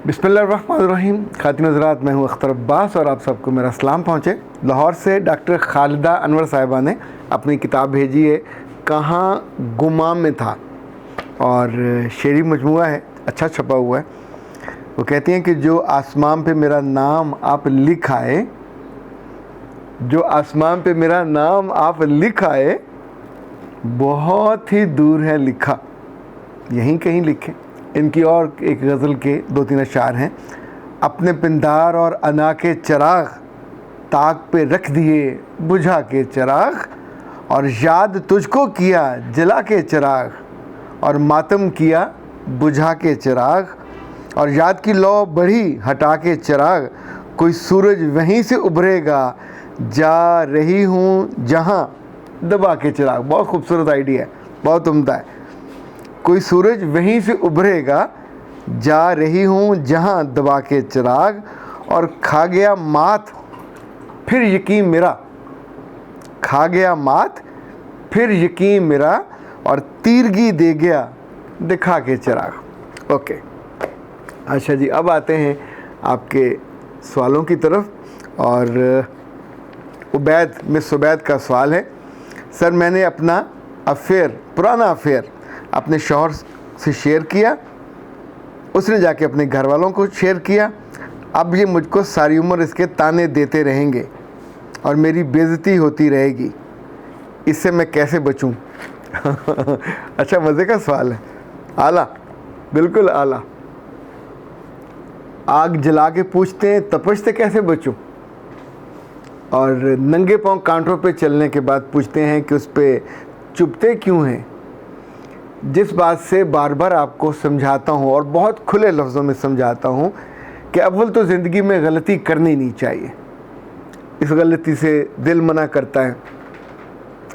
बिस्मिल्लाहिर्रहमानिर्रहीम। खातिन हज़रात, मैं हूँ अख्तर अब्बास और आप सबको मेरा सलाम पहुँचे। लाहौर से डॉक्टर खालिदा अनवर साहिबा ने अपनी किताब भेजी है, कहाँ गुमा में था, और शेरी मजमुआ है, अच्छा छपा हुआ है। वो कहती हैं कि जो आसमान पे मेरा नाम आप लिख आए, जो आसमान पे मेरा नाम आप लिख आए, बहुत ही दूर है लिखा, यहीं कहीं लिखे। इनकी और एक गज़ल के 2-3 अशार हैं। अपने पिंदार और अना के चिराग ताक पे रख दिए बुझा के चिराग, और याद तुझको किया जला के चिराग, और मातम किया बुझा के चिराग, और याद की लौ बढ़ी हटा के चिराग, कोई सूरज वहीं से उभरेगा जा रही हूँ जहाँ दबा के चिराग। बहुत खूबसूरत आइडिया है, बहुत उम्दा है। कोई सूरज वहीं से उभरेगा जा रही हूँ जहाँ दबा के चिराग, और खा गया मात फिर यकीन मेरा, खा गया मात फिर यकीन मेरा, और तीरगी दे गया दिखा के चिराग। ओके, अच्छा जी, अब आते हैं आपके सवालों की तरफ। और उबैद मिस उबैद का सवाल है, सर मैंने अपना अफेयर, पुराना अफेयर अपने शौहर से शेयर किया, उसने जाके अपने घर वालों को शेयर किया। अब ये मुझको सारी उम्र इसके ताने देते रहेंगे और मेरी बेइज्जती होती रहेगी, इससे मैं कैसे बचूं? अच्छा, मज़े का सवाल है, आला, बिल्कुल आला। आग जला के पूछते हैं तपश से कैसे बचूं, और नंगे पांव कांटों पे चलने के बाद पूछते हैं कि उस पर चुभते क्यों हैं। जिस बात से बार बार आपको समझाता हूँ और बहुत खुले लफ्ज़ों में समझाता हूँ कि अव्वल तो ज़िंदगी में गलती करनी नहीं चाहिए। इस गलती से दिल मना करता है,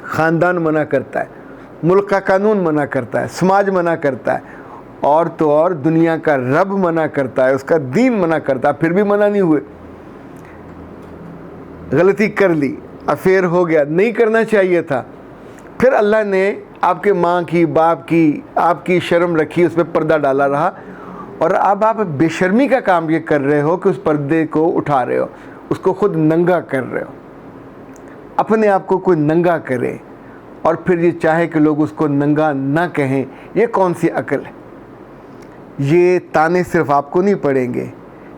ख़ानदान मना करता है, मुल्क का कानून मना करता है, समाज मना करता है, और तो और दुनिया का रब मना करता है, उसका दीन मना करता है, फिर भी मना नहीं हुए। गलती कर ली, अफेयर हो गया, नहीं करना चाहिए था, फिर अल्लाह ने आपके माँ की, बाप की, आपकी शर्म रखी, उस पर पर्दा डाला रहा, और अब आप बेशर्मी का काम ये कर रहे हो कि उस पर्दे को उठा रहे हो, उसको खुद नंगा कर रहे हो। अपने आप को कोई नंगा करे और फिर ये चाहे कि लोग उसको नंगा ना कहें, ये कौन सी अकल है? ये ताने सिर्फ आपको नहीं पड़ेंगे,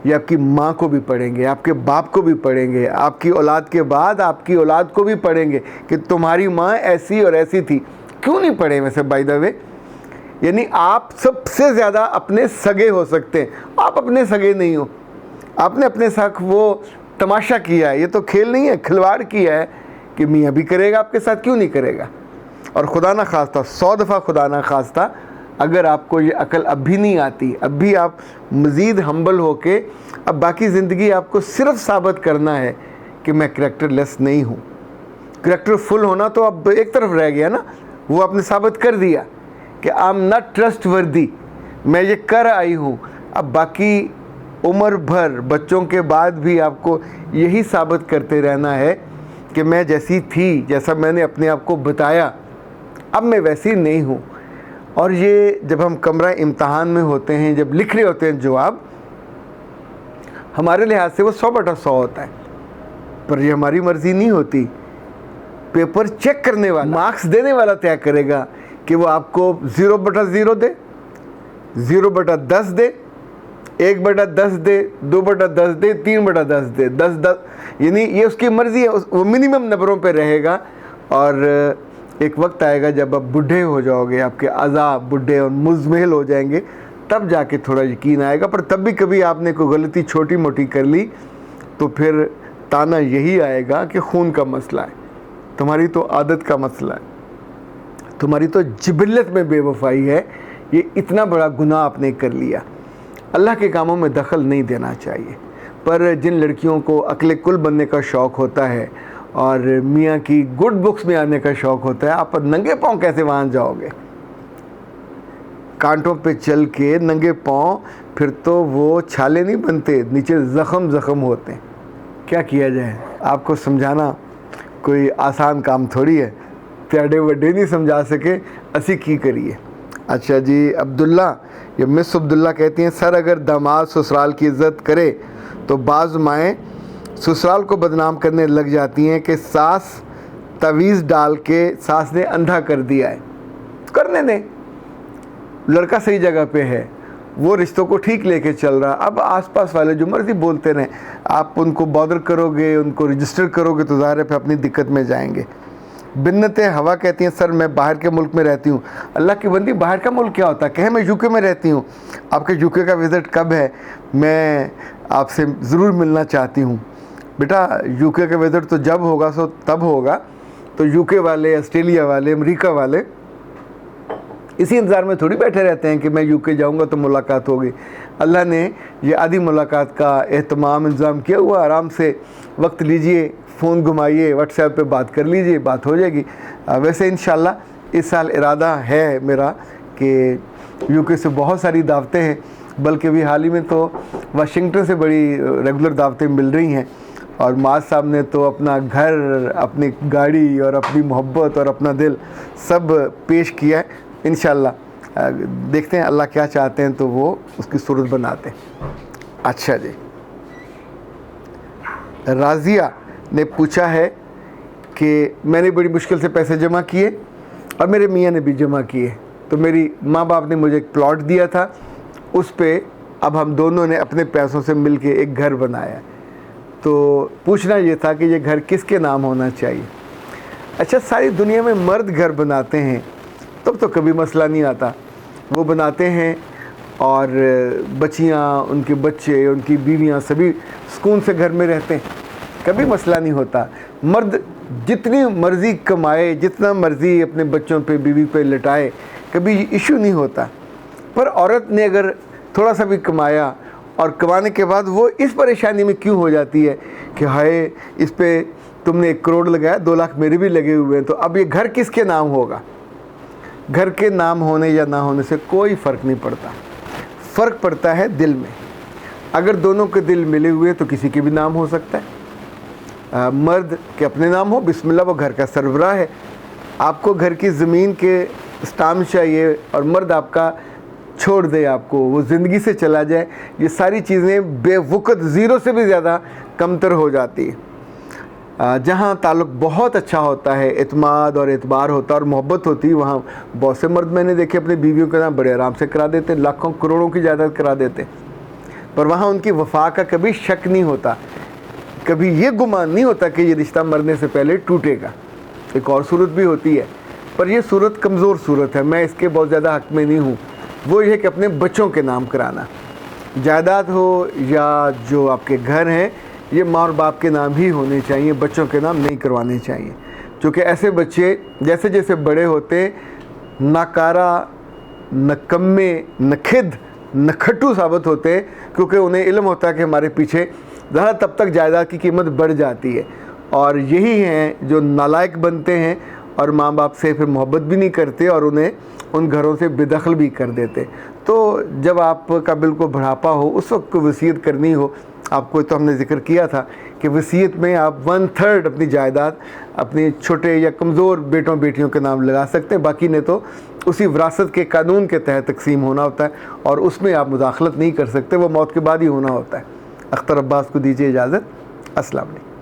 ये आपकी माँ को भी पड़ेंगे, आपके बाप को भी पड़ेंगे, आपकी औलाद के बाद आपकी औलाद को भी पड़ेंगे कि तुम्हारी माँ ऐसी और ऐसी थी। क्यों नहीं पड़े वैसे, बाय द वे? यानी आप सबसे ज़्यादा अपने सगे हो सकते हैं, आप अपने सगे नहीं हो। आपने अपने साथ वो तमाशा किया है, ये तो खेल नहीं है, खिलवाड़ किया है कि मियाँ भी करेगा आपके साथ, क्यों नहीं करेगा? और खुदा ना खास्ता, 100 दफ़ा खुदा ना खास्ता, अगर आपको ये अकल अब भी नहीं आती, अब भी आप मज़ीद हम्बल होके, अब बाकी ज़िंदगी आपको सिर्फ साबित करना है कि मैं करैक्टर लेस नहीं हूँ। करैक्टर फुल होना तो अब एक तरफ रह गया ना, वो आपने साबित कर दिया कि आई एम नॉट ट्रस्ट वर्दी, मैं ये कर आई हूँ। अब बाकी उम्र भर बच्चों के बाद भी आपको यही साबित करते रहना है कि मैं जैसी थी, जैसा मैंने अपने आप को बताया, अब मैं वैसी नहीं हूँ। और ये जब हम कमरा इम्तहान में होते हैं, जब लिख रहे होते हैं जवाब, हमारे लिहाज से वो 100/100 होता है, पर ये हमारी मर्ज़ी नहीं होती। पेपर चेक करने वाला, मार्क्स देने वाला तय करेगा कि वो आपको 0/0 दे, 0/10 दे, 1/10 दे, 2/10 दे, 3/10 दे, 10/10, यानी ये उसकी मर्ज़ी है। वो मिनिमम नंबरों पे रहेगा। और एक वक्त आएगा जब आप बूढ़े हो जाओगे, आपके अज़ा बूढ़े और मुज़मिल हो जाएंगे, तब जाके थोड़ा यकीन आएगा। पर तब भी कभी आपने कोई गलती छोटी मोटी कर ली तो फिर ताना यही आएगा कि खून का मसला है, तुम्हारी तो आदत का मसला है, तुम्हारी तो जिबिल्लत में बेवफाई है, ये इतना बड़ा गुनाह आपने कर लिया। अल्लाह के कामों में दखल नहीं देना चाहिए। पर जिन लड़कियों को अक्ल कुल बनने का शौक़ होता है और मियाँ की गुड बुक्स में आने का शौक़ होता है, आप नंगे पाँव कैसे वहाँ जाओगे? कांटों पे चल के नंगे पाँव, फिर तो वो छाले नहीं बनते, नीचे ज़ख़म होते हैं। क्या किया जाए? आपको समझाना कोई आसान काम थोड़ी है, त्याडे वड्डे नहीं समझा सके, असी की करिए। अच्छा जी, अब्दुल्ला ये मिस अब्दुल्ला कहती हैं, सर अगर दामाद ससुराल की इज़्ज़त करे तो बाज़ माएँ ससुराल को बदनाम करने लग जाती हैं कि सास तवीज़ डाल के सास ने अंधा कर दिया है। करने दें, लड़का सही जगह पे है, वो रिश्तों को ठीक लेके चल रहा। अब आसपास वाले जो मर्जी बोलते रहें, आप उनको बॉदर करोगे, उनको रजिस्टर करोगे तो ज़ाहिर है फिर अपनी दिक्कत में जाएंगे। बिन्नत हवा कहती हैं, सर मैं बाहर के मुल्क में रहती हूँ। अल्लाह की बंदी, बाहर का मुल्क क्या होता है? कहें मैं यूके में रहती हूँ। आपके यूके का विज़िट कब है? मैं आपसे ज़रूर मिलना चाहती हूँ। बेटा यूके का विज़िट तो जब होगा सो तब होगा। तो यूके वाले, ऑस्ट्रेलिया वाले, अमेरिका वाले इसी इंतज़ार में थोड़ी बैठे रहते हैं कि मैं यूके जाऊंगा तो मुलाकात होगी। अल्लाह ने ये आधी मुलाकात का एहतमाम इंतज़ाम किया हुआ। आराम से वक्त लीजिए, फ़ोन घुमाइए, व्हाट्सएप पे बात कर लीजिए, बात हो जाएगी। वैसे इंशाल्लाह इस साल इरादा है मेरा कि यूके से बहुत सारी दावतें हैं, बल्कि अभी हाल ही में तो वाशिंगटन से बड़ी रेगुलर दावतें मिल रही हैं। और माज साहब ने तो अपना घर, अपनी गाड़ी और अपनी मोहब्बत और अपना दिल सब पेश किया है। इंशाल्लाह देखते हैं अल्लाह क्या चाहते हैं तो वो उसकी सूरत बनाते हैं। अच्छा जी, राज़िया ने पूछा है कि मैंने बड़ी मुश्किल से पैसे जमा किए और मेरे मियाँ ने भी जमा किए, तो मेरी माँ बाप ने मुझे एक प्लॉट दिया था, उस पे अब हम दोनों ने अपने पैसों से मिलके एक घर बनाया। तो पूछना ये था कि ये घर किसके नाम होना चाहिए। अच्छा, सारी दुनिया में मर्द घर बनाते हैं तब तो कभी मसला नहीं आता, वो बनाते हैं और बच्चियाँ, उनके बच्चे, उनकी बीवियाँ सभी सुकून से घर में रहते हैं, कभी मसला नहीं होता। मर्द जितनी मर्ज़ी कमाए, जितना मर्ज़ी अपने बच्चों पे, बीवी पे लटाए, कभी इशू नहीं होता। पर औरत ने अगर थोड़ा सा भी कमाया और कमाने के बाद वो इस परेशानी में क्यों हो जाती है कि हाय इस पे तुमने 1 करोड़ लगाया, 2 लाख मेरे भी लगे हुए हैं, तो अब ये घर किसके नाम होगा? घर के नाम होने या ना होने से कोई फ़र्क नहीं पड़ता, फ़र्क पड़ता है दिल में। अगर दोनों के दिल मिले हुए तो किसी के भी नाम हो सकता है। मर्द के अपने नाम हो, बिस्मिल्लाह, वो घर का सरबराह है। आपको घर की ज़मीन के स्टाम्प चाहिए और मर्द आपका छोड़ दे, आपको वो ज़िंदगी से चला जाए, ये सारी चीज़ें बेवक़्त ज़ीरो से भी ज़्यादा कमतर हो जाती है। जहाँ ताल्लुक़ बहुत अच्छा होता है, एतमाद और एतबार होता है और मोहब्बत होती है, वहाँ बहुत से मर्द मैंने देखे अपनी बीवियों के नाम बड़े आराम से करा देते, लाखों करोड़ों की जायदाद करा देते, पर वहाँ उनकी वफा का कभी शक नहीं होता, कभी ये गुमान नहीं होता कि ये रिश्ता मरने से पहले टूटेगा। एक और सूरत भी होती है, पर यह सूरत कमज़ोर सूरत है, मैं इसके बहुत ज़्यादा हक़ में नहीं हूँ। वो ये कि अपने बच्चों के नाम कराना, जायदाद हो या जो आपके घर हैं, ये माँ और बाप के नाम ही होने चाहिए, बच्चों के नाम नहीं करवाने चाहिए। क्योंकि ऐसे बच्चे जैसे जैसे बड़े होते नाकारा, नकम्मे, नखिद, नखट्टू साबित होते, क्योंकि उन्हें इल्म होता है कि हमारे पीछे ज़्यादा तब तक जायदाद की कीमत बढ़ जाती है। और यही हैं जो नालायक बनते हैं और माँ बाप से फिर मोहब्बत भी नहीं करते और उन्हें उन घरों से बेदखल भी कर देते। तो जब आपका बिल्कुल बुढ़ापा हो, उस वक्त को वसीयत करनी हो, आपको तो हमने ज़िक्र किया था कि वसीयत में आप 1/3 अपनी जायदाद अपने छोटे या कमज़ोर बेटों बेटियों के नाम लगा सकते हैं, बाकी ने तो उसी विरासत के कानून के तहत तकसीम होना होता है और उसमें आप मुदाखलत नहीं कर सकते, वो मौत के बाद ही होना होता है। अख्तर अब्बास को दीजिए इजाज़त। अस्सलाम वालेकुम।